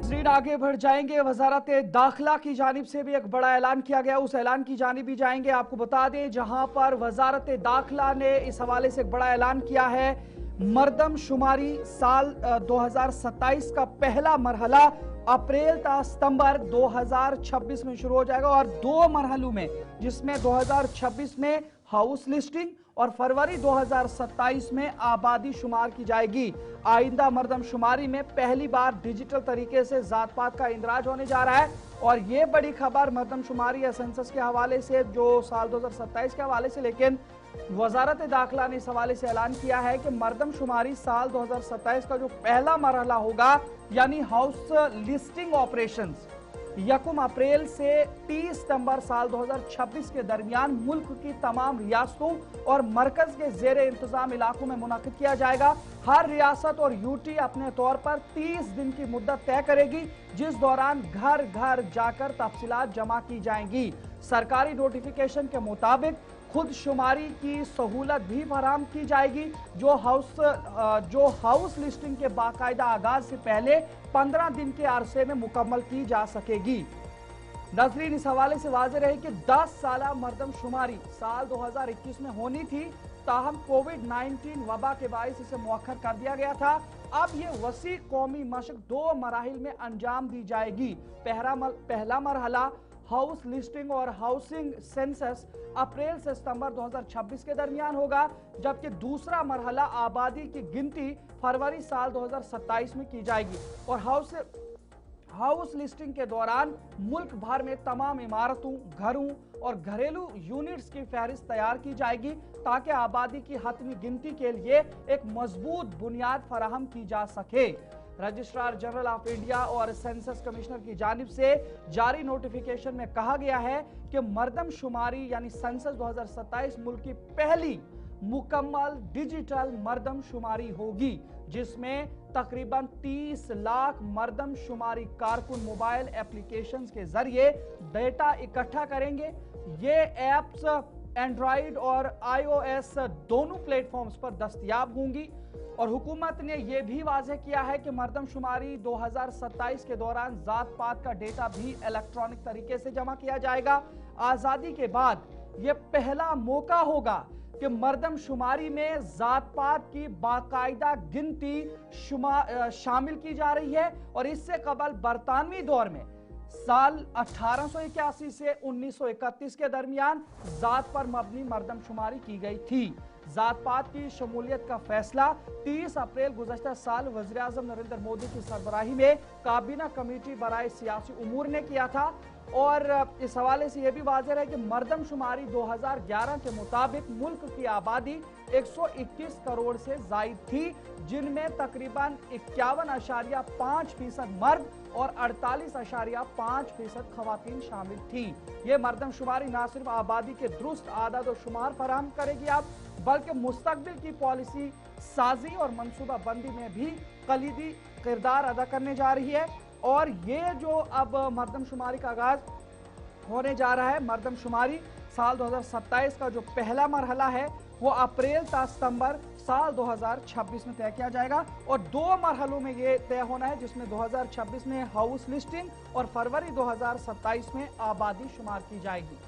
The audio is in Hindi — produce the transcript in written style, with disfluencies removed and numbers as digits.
नाज़रीन आगे बढ़ जाएंगे। वजारत दाखिला की जानिब से भी एक बड़ा ऐलान किया गया, उस ऐलान की जानिब भी जाएंगे। आपको बता दें, जहां पर वजारत दाखिला ने इस हवाले से एक बड़ा ऐलान किया है। मरदमशुमारी साल 2027 का पहला मरहला अप्रैल ता सितंबर 2026 में शुरू हो जाएगा और दो मरहलों में, जिसमें 2026 में हाउस लिस्टिंग और फरवरी 2027 में आबादी शुमार की जाएगी। आइंदा मरदमशुमारी में पहली बार डिजिटल तरीके से जात पात का इंदराज होने जा रहा है। और यह बड़ी खबर मरदमशुमारी या सेंसस के हवाले से, जो साल 2027 के हवाले से, लेकिन वजारत दाखिला ने इस हवाले से ऐलान किया है कि मरदमशुमारी साल 2027 का जो पहला मरहला होगा, यानी हाउस लिस्टिंग ऑपरेशंस, 1 अप्रैल से 30 सितंबर साल 2026 के दरमियान मुल्क की तमाम रियासतों और मरकज के जेर इंतजाम इलाकों में मुनक्किद किया जाएगा। हर रियासत और यूटी अपने तौर पर 30 दिन की मुद्दत तय करेगी, जिस दौरान घर घर जाकर तफसीलात जमा की जाएंगी। सरकारी नोटिफिकेशन के मुताबिक खुद शुमारी की सहूलत भी फराहम की जाएगी, जो हाउस लिस्टिंग के बाकायदा आगाज से पहले 15 दिन के अरसे में मुकम्मल की जा सकेगी। नाज़रीन, इस हवाले से वाज़ेह रहे कि 10 साला मरदमशुमारी साल 2021 में होनी थी, ताहम कोविड-19 वबा के बायस इसे मुअख्खर कर दिया गया था। अब ये वसी कौमी मशक 2 मराहिल में अंजाम दी जाएगी। पहला मरहला हाउस लिस्टिंग और हाउसिंग सेंसस अप्रैल से सितंबर 2026 के दरमियान होगा, जबकि दूसरा मरहला आबादी की गिनती फरवरी साल 2027 में की जाएगी। और हाउस लिस्टिंग के दौरान मुल्क भर में तमाम इमारतों, घरों और घरेलू यूनिट्स की फहरिस्त तैयार की जाएगी, ताकि आबादी की हतमी गिनती के लिए एक मजबूत बुनियाद फराहम की जा सके। रजिस्ट्रार जनरल ऑफ इंडिया और सेंसस कमिश्नर की जानिब से जारी नोटिफिकेशन में कहा गया है कि मरदमशुमारी यानी सेंसस 2027 मुल्क की पहली मुकम्मल डिजिटल मरदमशुमारी होगी, जिसमें तकरीबन 30 लाख मरदमशुमारी कारकुन मोबाइल एप्लीकेशंस के जरिए डेटा इकट्ठा करेंगे। ये एप्स एंड्रॉइड और iOS दोनों प्लेटफॉर्म्स पर दस्तयाब होंगी। और हुकूमत ने यह भी वाज़ेह किया है कि मरदमशुमारी 2027 के दौरान जात पात का डेटा भी इलेक्ट्रॉनिक तरीके से जमा किया जाएगा। आज़ादी के बाद यह पहला मौका होगा कि मरदमशुमारी में जात पात की बाकायदा गिनती शामिल की जा रही है। और इससे कबल बरतानवी दौर में साल 1881 से 1931 के दरमियान जात पर मबनी मरदमशुमारी की गई थी। जात पात की शमूलियत का फैसला 30 अप्रैल गुज़श्ता साल वज़ीर आज़म नरेंद्र मोदी की सरबराही में काबीना कमेटी बराए सियासी उमूर ने किया था। और इस हवाले से यह भी वाज़ेह है कि मरदमशुमारी 2011 के मुताबिक मुल्क की आबादी 121 करोड़ से जायद थी, जिनमें तकरीबन 51.5% मर्द और 48.5% खवातीन शामिल थी। ये मरदमशुमारी न सिर्फ आबादी के दुरुस्त आदाद और शुमार फराहम करेगी अब, बल्कि मुस्तकबिल की पॉलिसी साजी और मनसूबा बंदी में भी कलीदी किरदार अदा करने जा रही है। और ये जो अब मरदमशुमारी का आगाज होने जा रहा है, मरदमशुमारी साल 2027 का जो पहला मरहला है वो अप्रैल ता सितंबर साल 2026 में तय किया जाएगा। और 2 मरहलों में ये तय होना है, जिसमें 2026 में हाउस लिस्टिंग और फरवरी 2027 में आबादी शुमार की जाएगी।